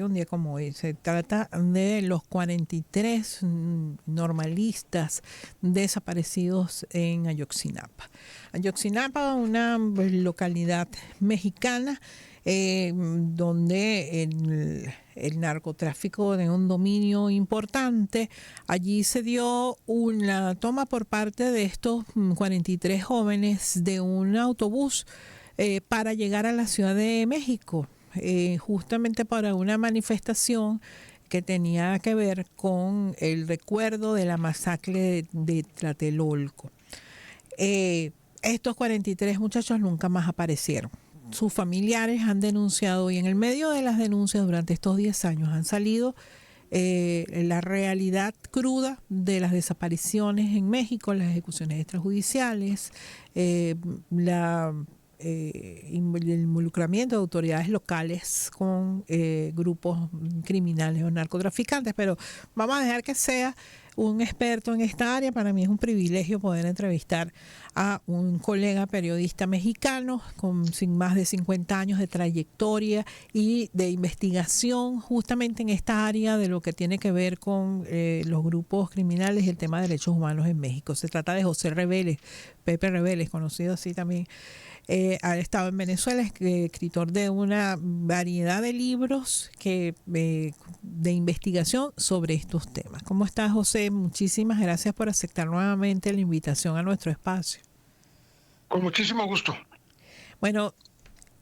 Un día como hoy. Se trata de los 43 normalistas desaparecidos en Ayotzinapa. Ayotzinapa, una localidad mexicana donde el narcotráfico de un dominio importante. Allí se dio una toma por parte de estos 43 jóvenes de un autobús para llegar a la Ciudad de México. Justamente para una manifestación que tenía que ver con el recuerdo de la masacre de Tlatelolco. Estos 43 muchachos nunca más aparecieron. Sus familiares han denunciado y en el medio de las denuncias durante estos 10 años han salido la realidad cruda de las desapariciones en México, las ejecuciones extrajudiciales, el involucramiento de autoridades locales con grupos criminales o narcotraficantes, pero vamos a dejar que sea un experto en esta área. Para mí es un privilegio poder entrevistar a un colega periodista mexicano sin más de 50 años de trayectoria y de investigación justamente en esta área de lo que tiene que ver con los grupos criminales y el tema de derechos humanos en México. Se trata de José Reveles, Pepe Reveles, conocido así también. Ha estado en Venezuela, es escritor de una variedad de libros de investigación sobre estos temas. ¿Cómo estás, José? Muchísimas gracias por aceptar nuevamente la invitación a nuestro espacio. Con muchísimo gusto. Bueno,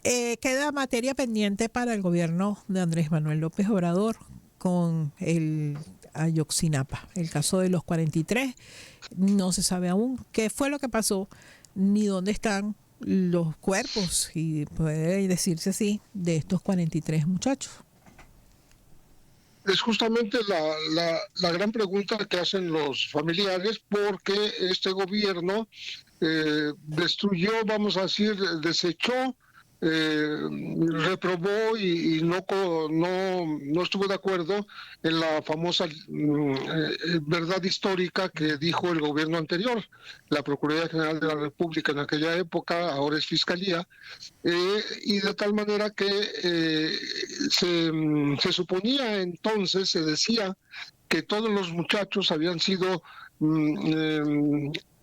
queda materia pendiente para el gobierno de Andrés Manuel López Obrador con el Ayotzinapa, el caso de los 43. No se sabe aún qué fue lo que pasó ni dónde están los cuerpos, y puede decirse así, de estos 43 muchachos. Es justamente la gran pregunta que hacen los familiares, porque este gobierno destruyó, vamos a decir, desechó, reprobó y no estuvo de acuerdo en la famosa verdad histórica que dijo el gobierno anterior. La Procuraduría General de la República en aquella época, ahora es Fiscalía, y de tal manera que se suponía entonces, se decía que todos los muchachos habían sido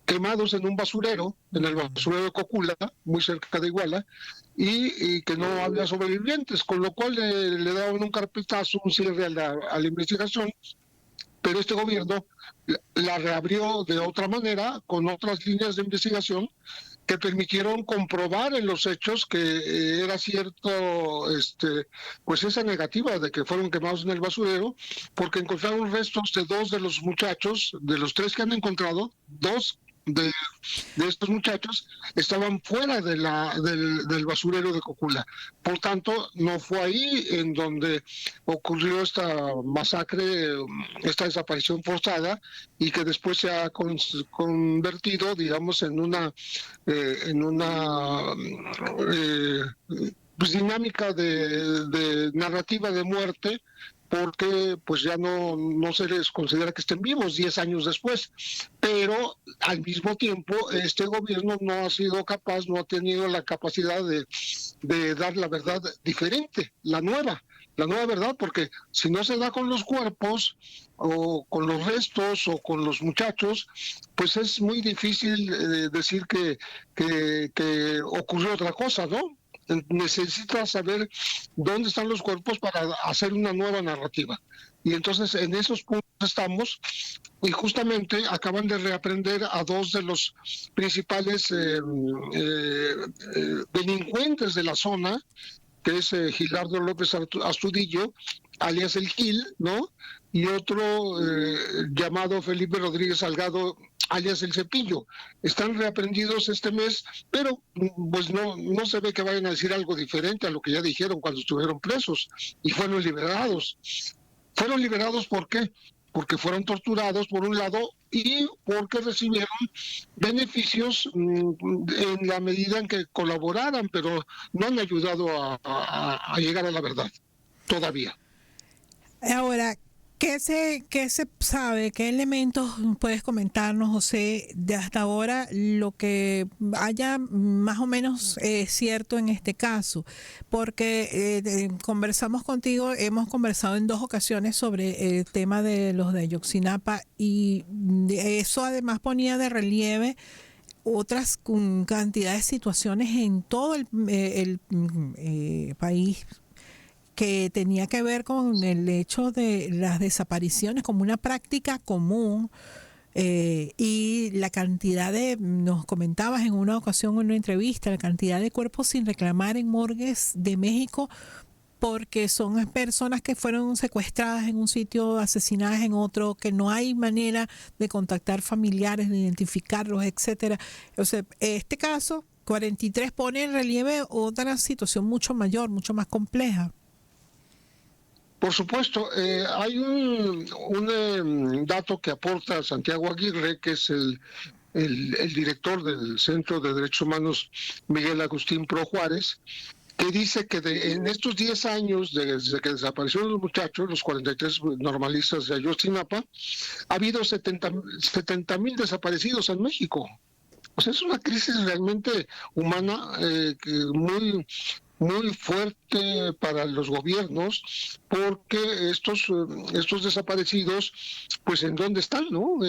quemados en un basurero, en el basurero de Cocula, muy cerca de Iguala, y que no había sobrevivientes, con lo cual le daban un carpetazo, un cierre a la investigación. Pero este gobierno la reabrió de otra manera, con otras líneas de investigación que permitieron comprobar en los hechos que era cierto, pues esa negativa de que fueron quemados en el basurero, porque encontraron restos de 2 de los muchachos, de los 3 que han encontrado, 2 de estos muchachos estaban fuera del basurero de Cocula. Por tanto, no fue ahí en donde ocurrió esta masacre, esta desaparición forzada, y que después se ha convertido, digamos, en una pues dinámica de narrativa de muerte, porque pues ya no se les considera que estén vivos 10 años después. Pero al mismo tiempo este gobierno no ha sido capaz, no ha tenido la capacidad de dar la verdad diferente, la nueva verdad, porque si no se da con los cuerpos o con los restos o con los muchachos, pues es muy difícil decir que ocurrió otra cosa, ¿no? Necesita saber dónde están los cuerpos para hacer una nueva narrativa. Y entonces en esos puntos estamos, y justamente acaban de reaprender a 2 de los principales delincuentes de la zona, que es Gilardo López Astudillo, alias el Gil, ¿no? Y otro llamado Felipe Rodríguez Salgado, alias el Cepillo. Están reaprendidos este mes, pero pues no se ve que vayan a decir algo diferente a lo que ya dijeron cuando estuvieron presos y fueron liberados. Fueron liberados, ¿por qué? Porque fueron torturados, por un lado, y porque recibieron beneficios en la medida en que colaboraran, pero no han ayudado a llegar a la verdad, todavía. Ahora, qué se sabe? ¿Qué elementos puedes comentarnos, José, de hasta ahora lo que haya más o menos cierto en este caso? Porque conversamos contigo, hemos conversado en 2 ocasiones sobre el tema de los de Ayotzinapa y eso además ponía de relieve otras cantidad de situaciones en todo el país que tenía que ver con el hecho de las desapariciones como una práctica común, y la cantidad nos comentabas en una ocasión en una entrevista, la cantidad de cuerpos sin reclamar en morgues de México porque son personas que fueron secuestradas en un sitio, asesinadas en otro, que no hay manera de contactar familiares, de identificarlos, etcétera. O sea, este caso 43 pone en relieve otra situación mucho mayor, mucho más compleja. Por supuesto, hay un dato que aporta Santiago Aguirre, que es el director del Centro de Derechos Humanos Miguel Agustín Pro Juárez, que dice que en estos 10 años desde que desaparecieron los muchachos, los 43 normalistas de Ayotzinapa, ha habido 70,000 desaparecidos en México. O sea, es una crisis realmente humana muy fuerte para los gobiernos, porque estos desaparecidos, pues en dónde están, ¿no?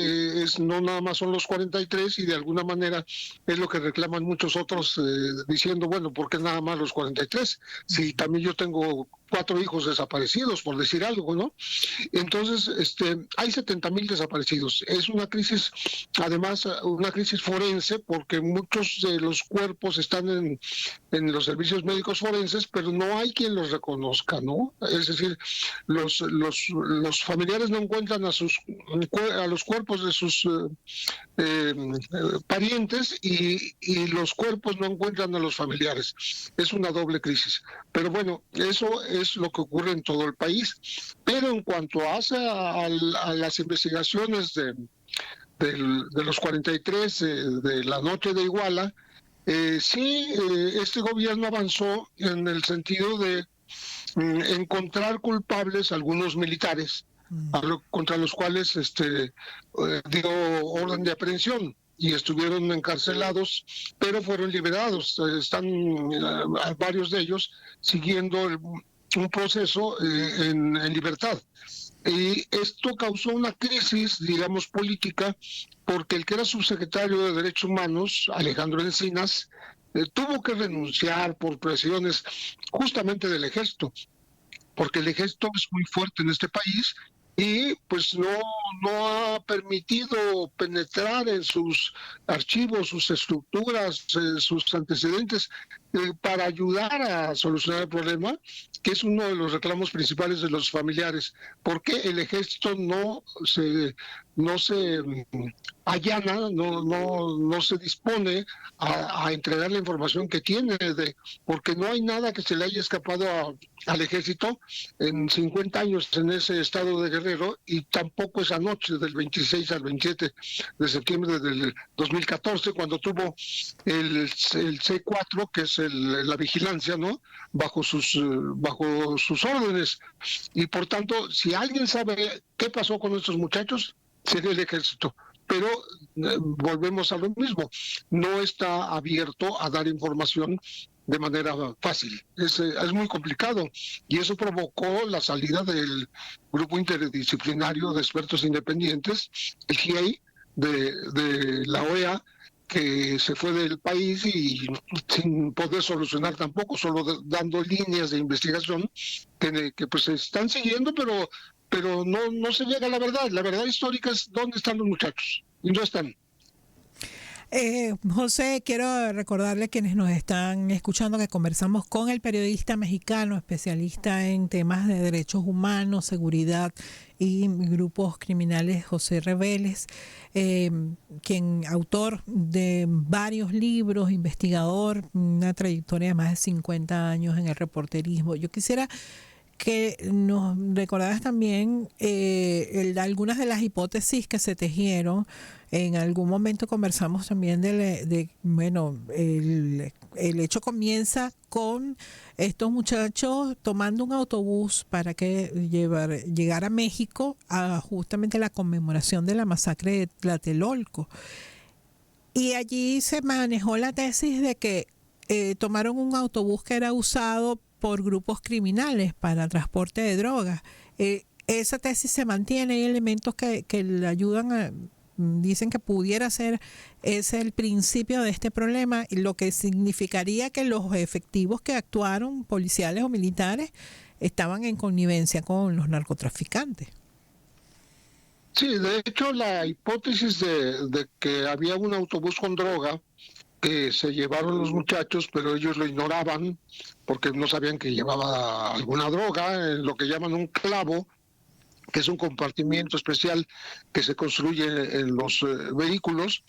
No nada más son los 43 y de alguna manera es lo que reclaman muchos otros, diciendo, bueno, ¿por qué nada más los 43? Si también yo tengo 4 hijos desaparecidos, por decir algo, ¿no? Entonces, hay 70,000 desaparecidos. Es una crisis, además, una crisis forense, porque muchos de los cuerpos están en los servicios médicos forenses, pero no hay quien los reconozca, ¿no? Es decir, los familiares no encuentran a los cuerpos de sus parientes y los cuerpos no encuentran a los familiares. Es una doble crisis. Pero bueno, eso es lo que ocurre en todo el país. Pero en cuanto a las investigaciones de los 43 de la noche de Iguala, este gobierno avanzó en el sentido de encontrar culpables a algunos militares, contra los cuales dio orden de aprehensión y estuvieron encarcelados, pero fueron liberados. Están varios de ellos siguiendo un proceso en libertad. Y esto causó una crisis, digamos, política, porque el que era subsecretario de Derechos Humanos, Alejandro Encinas, tuvo que renunciar por presiones justamente del ejército, porque el ejército es muy fuerte en este país y pues no ha permitido penetrar en sus archivos, sus estructuras, sus antecedentes, para ayudar a solucionar el problema, que es uno de los reclamos principales de los familiares. ¿Por qué el ejército no se allana, no se dispone a entregar la información que tiene? Porque no hay nada que se le haya escapado al ejército en 50 años en ese estado de Guerrero, y tampoco esa noche del 26 al 27 de septiembre del 2014, cuando tuvo el C4, que es la vigilancia, ¿no? Bajo sus órdenes. Y por tanto, si alguien sabe qué pasó con estos muchachos, sería el ejército. Pero volvemos a lo mismo, no está abierto a dar información de manera fácil. Es muy complicado, y eso provocó la salida del grupo interdisciplinario de expertos independientes, el GIEI, de la OEA, que se fue del país y sin poder solucionar tampoco, solo dando líneas de investigación que pues se están siguiendo, pero no se llega a la verdad. La verdad histórica es dónde están los muchachos, y no están. José, quiero recordarle a quienes nos están escuchando que conversamos con el periodista mexicano, especialista en temas de derechos humanos, seguridad y grupos criminales, José Reveles, quien autor de varios libros, investigador, una trayectoria de más de 50 años en el reporterismo. Yo quisiera que nos recordabas también algunas de las hipótesis que se tejieron. En algún momento conversamos también bueno, el hecho comienza con estos muchachos tomando un autobús para llegar a México a justamente la conmemoración de la masacre de Tlatelolco. Y allí se manejó la tesis de que tomaron un autobús que era usado por grupos criminales para transporte de drogas. Esa tesis se mantiene, hay elementos que le ayudan dicen que pudiera ser ese el principio de este problema, lo que significaría que los efectivos que actuaron, policiales o militares, estaban en connivencia con los narcotraficantes. Sí, de hecho la hipótesis de que había un autobús con droga que se llevaron los muchachos, pero ellos lo ignoraban porque no sabían que llevaba alguna droga, lo que llaman un clavo, que es un compartimiento especial que se construye en los vehículos,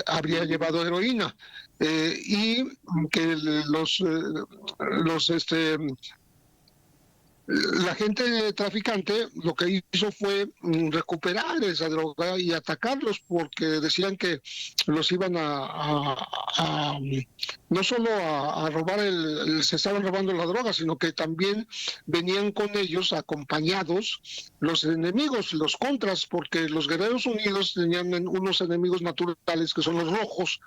habría llevado heroína, y que la gente traficante lo que hizo fue recuperar esa droga y atacarlos porque decían que los iban no solo a robar se estaban robando la droga, sino que también venían con ellos acompañados los enemigos, los contras, porque los Guerreros Unidos tenían unos enemigos naturales que son los rojos,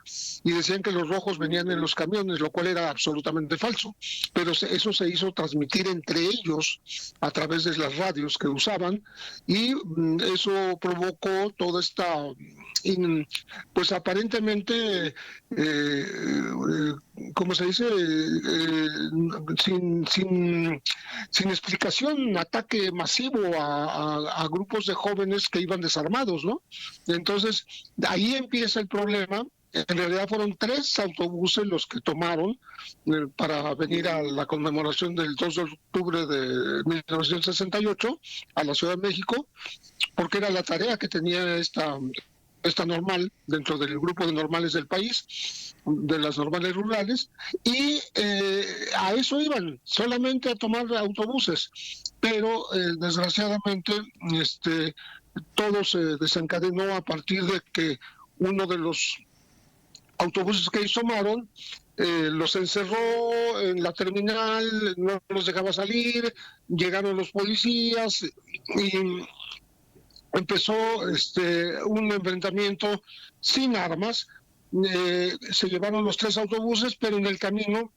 y decían que los rojos venían en los camiones, lo cual era absolutamente falso, pero eso se hizo transmitir entre ellos a través de las radios que usaban, y eso provocó toda esta, pues aparentemente, ¿cómo se dice? Sin explicación, ataque masivo a grupos de jóvenes que iban desarmados, ¿no? Entonces, ahí empieza el problema. En realidad fueron 3 autobuses los que tomaron para venir a la conmemoración del 2 de octubre de 1968 a la Ciudad de México, porque era la tarea que tenía esta normal dentro del grupo de normales del país, de las normales rurales, y a eso iban, solamente a tomar autobuses. Pero desgraciadamente todo se desencadenó a partir de que uno de los autobuses que ellos tomaron los encerró en la terminal, no los dejaba salir, llegaron los policías y empezó un enfrentamiento sin armas. Se llevaron los 3 autobuses, pero en el camino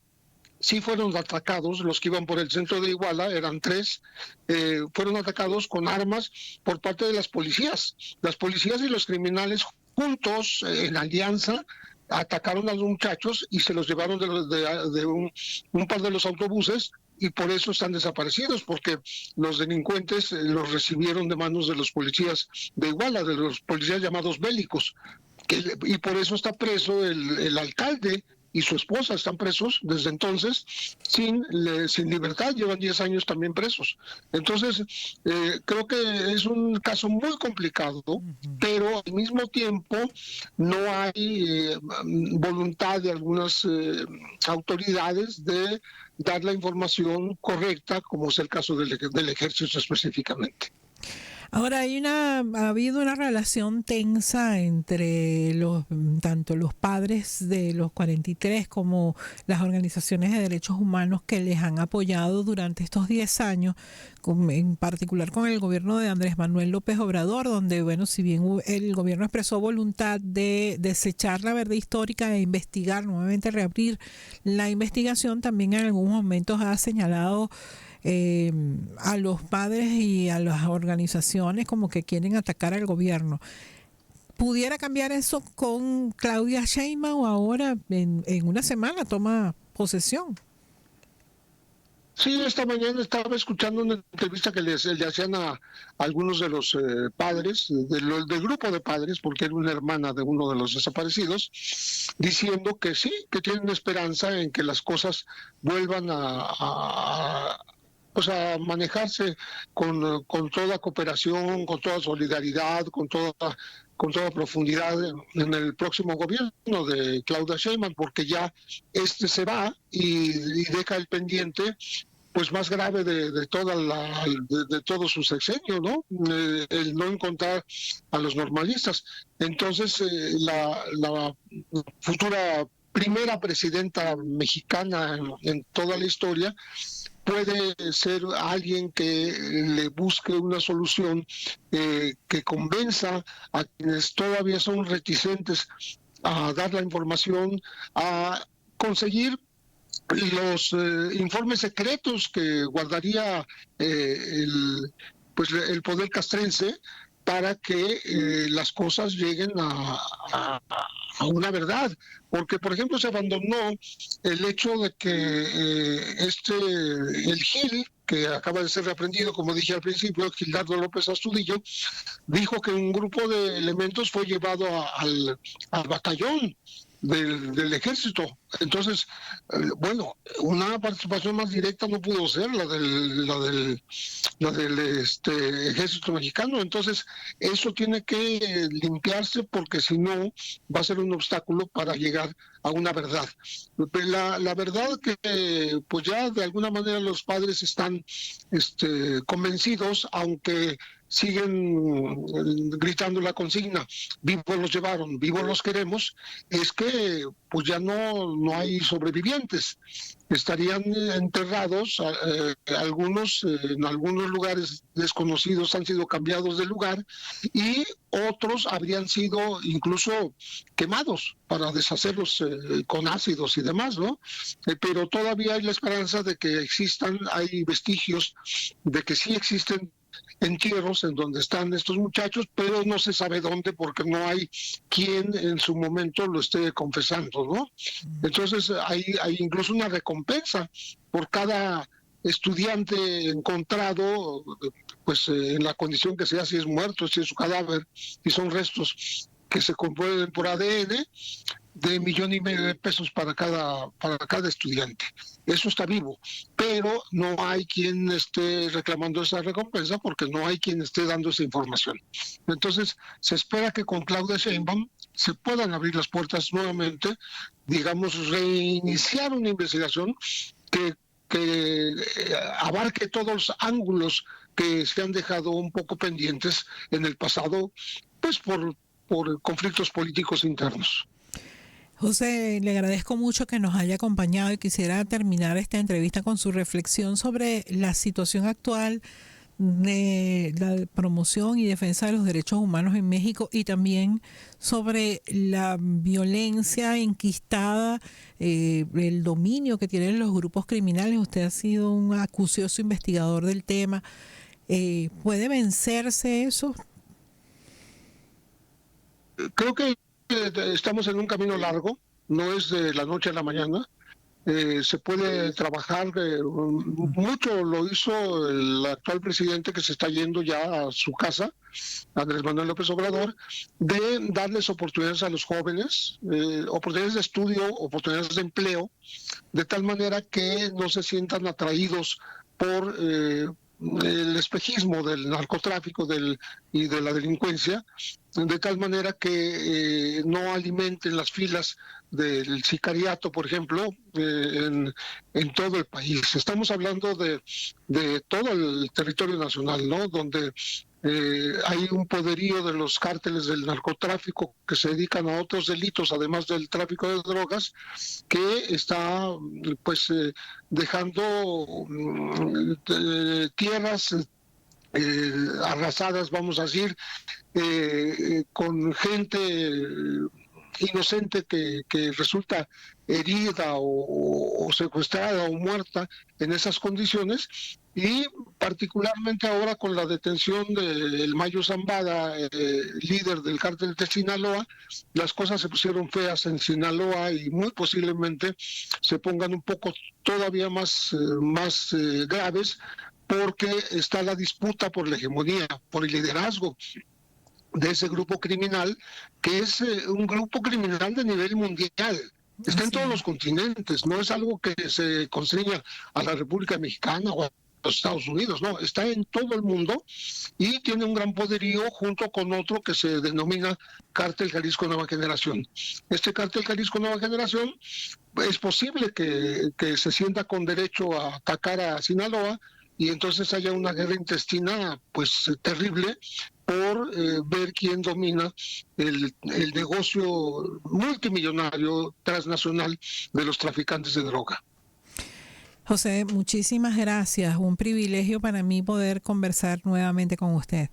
sí fueron atacados. Los que iban por el centro de Iguala, eran 3, fueron atacados con armas por parte de las policías. Las policías y los criminales juntos, en alianza, atacaron a los muchachos y se los llevaron de un par de los autobuses, y por eso están desaparecidos, porque los delincuentes los recibieron de manos de los policías de Iguala, de los policías llamados bélicos, y por eso está preso el alcalde y su esposa, están presos desde entonces sin libertad, llevan 10 años también presos. Entonces, creo que es un caso muy complicado, pero al mismo tiempo no hay voluntad de algunas autoridades de dar la información correcta, como es el caso del ejército específicamente. Ahora ha habido una relación tensa entre tanto los padres de los 43 como las organizaciones de derechos humanos que les han apoyado durante estos 10 años, en particular con el gobierno de Andrés Manuel López Obrador, donde, bueno, si bien el gobierno expresó voluntad de desechar la verdad histórica e investigar, nuevamente reabrir la investigación, también en algunos momentos ha señalado a los padres y a las organizaciones como que quieren atacar al gobierno. ¿Pudiera cambiar eso con Claudia Sheinbaum ahora en una semana toma posesión? Sí, esta mañana estaba escuchando una entrevista que le hacían a algunos de los padres, del grupo de padres, porque era una hermana de uno de los desaparecidos, diciendo que sí, que tienen esperanza en que las cosas vuelvan a manejarse con toda cooperación, con toda solidaridad, con toda profundidad en el próximo gobierno de Claudia Sheinbaum, porque ya se va y deja el pendiente pues más grave de todo su sexenio, ¿no? El no encontrar a los normalistas. Entonces, la futura primera presidenta mexicana en toda la historia puede ser alguien que le busque una solución que convenza a quienes todavía son reticentes a dar la información, a conseguir los informes secretos que guardaría el poder castrense para que las cosas lleguen a una verdad. Porque, por ejemplo, se abandonó el hecho de que el Gil, que acaba de ser reaprendido, como dije al principio, Gildardo López Astudillo, dijo que un grupo de elementos fue llevado al batallón del ejército. Entonces, bueno, una participación más directa no pudo ser la del ejército mexicano. Entonces, eso tiene que limpiarse porque si no va a ser un obstáculo para llegar a una verdad. La verdad que pues ya de alguna manera los padres están convencidos, aunque siguen gritando la consigna, vivos los llevaron, vivos los queremos, es que pues ya no hay sobrevivientes. Estarían enterrados, algunos en algunos lugares desconocidos han sido cambiados de lugar y otros habrían sido incluso quemados para deshacerlos con ácidos y demás, ¿no? Pero todavía hay la esperanza de que hay vestigios de que sí existen entierros en donde están estos muchachos, pero no se sabe dónde porque no hay quien en su momento lo esté confesando, ¿no? Entonces hay incluso una recompensa por cada estudiante encontrado, pues en la condición que sea, si es muerto, si es su cadáver, si son restos que se comprueben por ADN, de $1.500.000 para cada estudiante. Eso está vivo, pero no hay quien esté reclamando esa recompensa porque no hay quien esté dando esa información. Entonces, se espera que con Claudia Sheinbaum se puedan abrir las puertas nuevamente, digamos, reiniciar una investigación que abarque todos los ángulos que se han dejado un poco pendientes en el pasado, pues por conflictos políticos internos. José, le agradezco mucho que nos haya acompañado y quisiera terminar esta entrevista con su reflexión sobre la situación actual de la promoción y defensa de los derechos humanos en México y también sobre la violencia enquistada, el dominio que tienen los grupos criminales. Usted ha sido un acucioso investigador del tema. ¿Puede vencerse eso? Creo que estamos en un camino largo, no es de la noche a la mañana. Se puede trabajar, mucho lo hizo el actual presidente que se está yendo ya a su casa, Andrés Manuel López Obrador, de darles oportunidades a los jóvenes, oportunidades de estudio, oportunidades de empleo, de tal manera que no se sientan atraídos por el espejismo del narcotráfico y de la delincuencia, de tal manera que no alimenten las filas del sicariato, por ejemplo, en todo el país. Estamos hablando de todo el territorio nacional, ¿no? Donde hay un poderío de los cárteles del narcotráfico que se dedican a otros delitos, además del tráfico de drogas, que está pues dejando tierras arrasadas, vamos a decir, con gente inocente que resulta herida o secuestrada o muerta en esas condiciones, y particularmente ahora con la detención del Mayo Zambada, líder del cártel de Sinaloa, las cosas se pusieron feas en Sinaloa y muy posiblemente se pongan un poco todavía más graves, porque está la disputa por la hegemonía, por el liderazgo de ese grupo criminal, que es un grupo criminal de nivel mundial. Está en todos los continentes, no es algo que se constriña a la República Mexicana o a los Estados Unidos, no, está en todo el mundo y tiene un gran poderío junto con otro que se denomina Cártel Jalisco Nueva Generación. Este Cártel Jalisco Nueva Generación es posible que se sienta con derecho a atacar a Sinaloa y entonces haya una guerra intestina pues terrible por ver quién domina el negocio multimillonario transnacional de los traficantes de droga. José, muchísimas gracias. Un privilegio para mí poder conversar nuevamente con usted.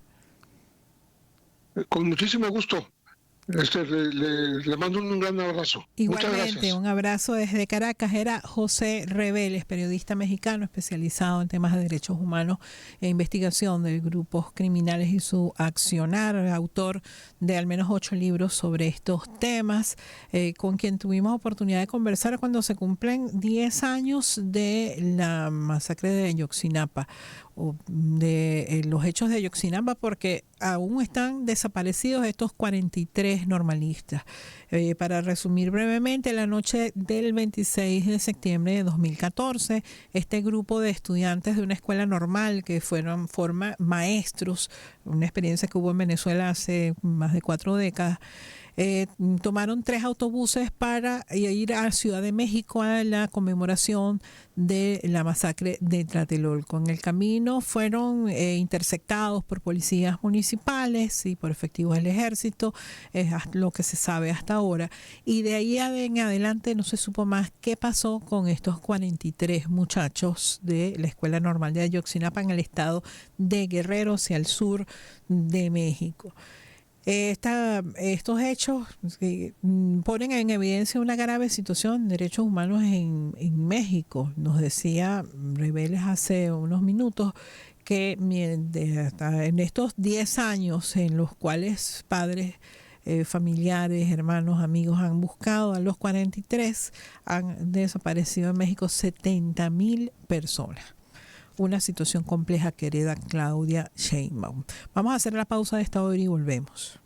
Con muchísimo gusto. Le mando un gran abrazo. Muchas Igualmente, gracias. un abrazo desde Caracas. Era José Reveles, periodista mexicano especializado en temas de derechos humanos e investigación de grupos criminales y su accionar, autor de al menos 8 libros sobre estos temas, con quien tuvimos oportunidad de conversar cuando se cumplen 10 años de la masacre de Ayotzinapa, o de los hechos de Ayotzinapa, porque aún están desaparecidos estos 43 normalistas. Para resumir brevemente, la noche del 26 de septiembre de 2014, este grupo de estudiantes de una escuela normal que fueron maestros, una experiencia que hubo en Venezuela hace más de 4 décadas, tomaron 3 autobuses para ir a Ciudad de México a la conmemoración de la masacre de Tlatelolco. En el camino fueron interceptados por policías municipales y por efectivos del ejército, es lo que se sabe hasta ahora. Y de ahí en adelante no se supo más qué pasó con estos 43 muchachos de la Escuela Normal de Ayotzinapa en el estado de Guerrero, hacia el sur de México. Estos hechos ponen en evidencia una grave situación de derechos humanos en México. Nos decía Reveles hace unos minutos que en estos 10 años en los cuales padres, familiares, hermanos, amigos han buscado a los 43, han desaparecido en México 70,000 personas. Una situación compleja que hereda Claudia Sheinbaum. Vamos a hacer la pausa de esta hora y volvemos.